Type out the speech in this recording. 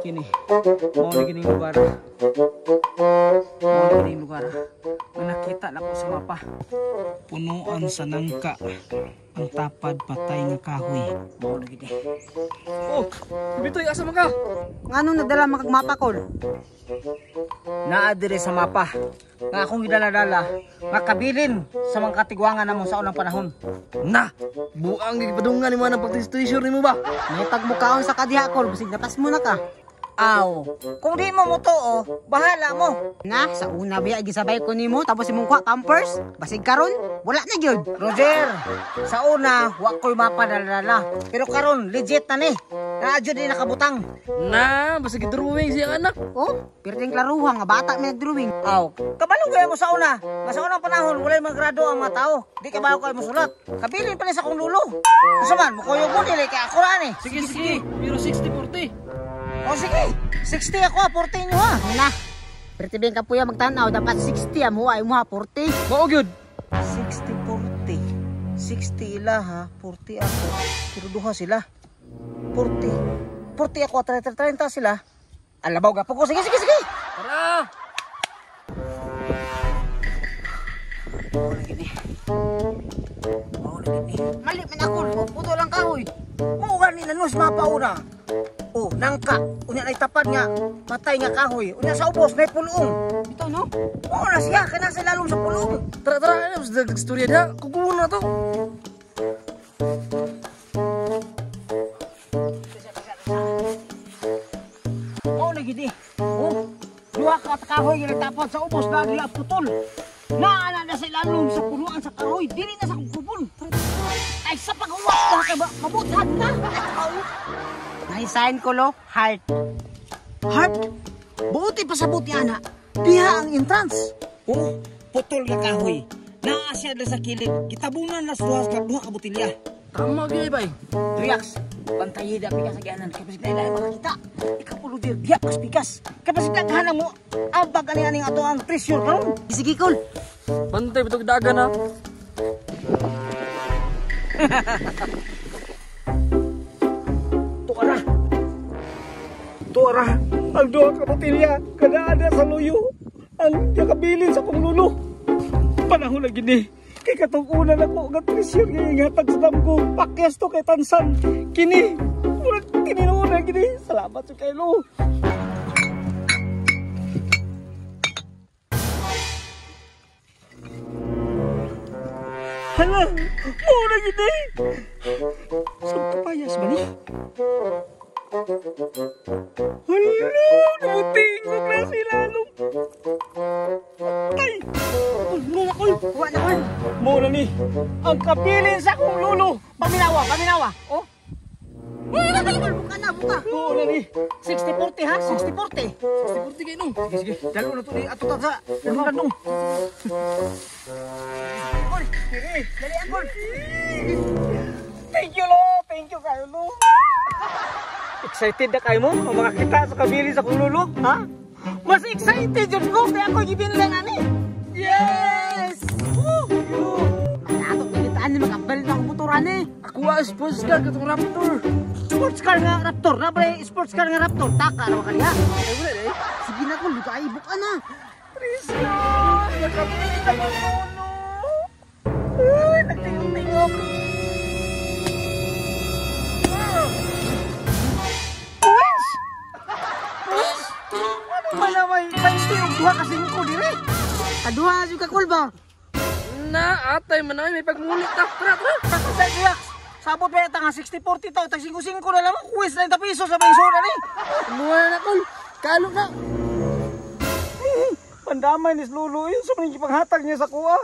Kini, mau na kining lugar. Mau na kining lugar. Ang nakita na ko sa mapa. Punuan sa nangka. Ang tapad patay nga kahoy. Mau na gini. Oh, bitoy asa man ka? Ngano nadala makagmapa ko? Naa dire sa mapa. Nga akong gidala-dala, nga kabilin sa mga katigwangan namon sa unang panahon. Na, buang gipadungan ni mo ng pagtistisyon ni mo ba? May pagmukaon sa kadiha ko, basig napas mo na ka. Aw, kung di mo mutuo, bahala mo. Na, sa una biya gisabay ko nimo tapos imong kuha pampers, basig karon wala na gyud. Roger, sa una, wa ko'y mapadala. Pero karon legit na ni. Radyo din nakabutang. Na, basta gidrawing siya anak. Oh, pirting klaruha nga bata may nagdrawing. Aw, kabalo kaya mo sa una. Nga sa unang panahon, walay maggrado ang mga tao. Di kabalo kayo mo sulat. Kabilin pa ni sa kong lulo. Kasaman, mukuyo mo nila kaya ako rin eh. Sige, pero 60-40. O sige, 60 ako, 40 nyo ha. Na, pirtibing ka puya magtanaw dapat 60 amo ay mo ha 40. Mao gyud. 60-40. 60 ila ha, 40 ako. Pero duha sila. 40 ako, 30 sila. Alabaw ka po ko. Sige. Tara. Oo na gini. Mali man ako, puto lang kahoy. Mauga nila nus mapauna. Oh, nangka. Unya na itapad nga. Matay nga kahoy. Unya sa ubos na pulong. Ito no? Oo na siya. Kaya sa lalong sa pulong. Tara, ano sa istorya dia? Kukuha na to. Oo na gini. Oh, duha ka kahoy nga itapad sa ubos na nila putol. Naana na sa lalong sa punuan sa kahoy. Dili na sa kupon. Ay sa pag-uwas na kay mabuthan na. Naisign ko lo, heart. Heart, buti pa sa buti ana. Diha ang entrance. Oh, putol nga kahoy. Naa siya na sa kilid. Kitabunan na sa duha ka butilya. Tama gyud bay. Triax, pantayi da pikas sa ganan. Kapasig na ilahi makakita. Ikapulo dir, diha pas pikas. Kapasig na kahanang mo. Abag ani-aning ato ang treasure karon. Sige kol. Bantay bitog dagan ha. Tuara, ang duha ka butilya. Kada ada sa luyo. Ang nakabilin sa kong lulo. Panahon na gini. Kay katong una na ko nga treasure nga ingatag sa damgo. Pakyas to kay Tansan. Kini, murag tininuon na gini. Salamat sa kailo. Hala, muna gini. Saan kapayas ba ni? Hala, namutingog na sila nung. Ay! Muna ko, huwa na ko. Muna ni, ang kabilin sa kong lulo. Paminawa. Oh? Buka na. Muna ni, 60-40 ha, 60-40. 60-40 kayo nung. Sige, dalo na to ni ato ta sa lulan nung. Dali angkol. Thank you, Lo. Thank you kayo, Lo. Excited na kayo mo? Ang makakita sa kabili sa kong lulo, ha? Mas excited yun ko, kaya ako gibinlan na ni. Yes! Woo! Ato pilitaan ni makabal na kubuturan eh. Ako wa sports car katong Raptor. Sports car nga Raptor, na ba sports car nga Raptor? Taka naman kaniya. Ay wala eh. Sige na kol, buka ay buka na. Trisyo! Nakabili na ng lulo. Ay, nagtingog-tingog. Uwis! Ano ba naman? 20 buha kasing ko dire. Kaduha juga kol ba? Na, atay man ay may pagmulit ta. Tara. Sa Jax, sabot ba nga 60-40 tao, tag 5-5 na lang, quiz 30 piso sa bensura ni. Buhay na kol. Kalo na. Pandamay ni Lulu yun sa mga panghatag niya sa kuha.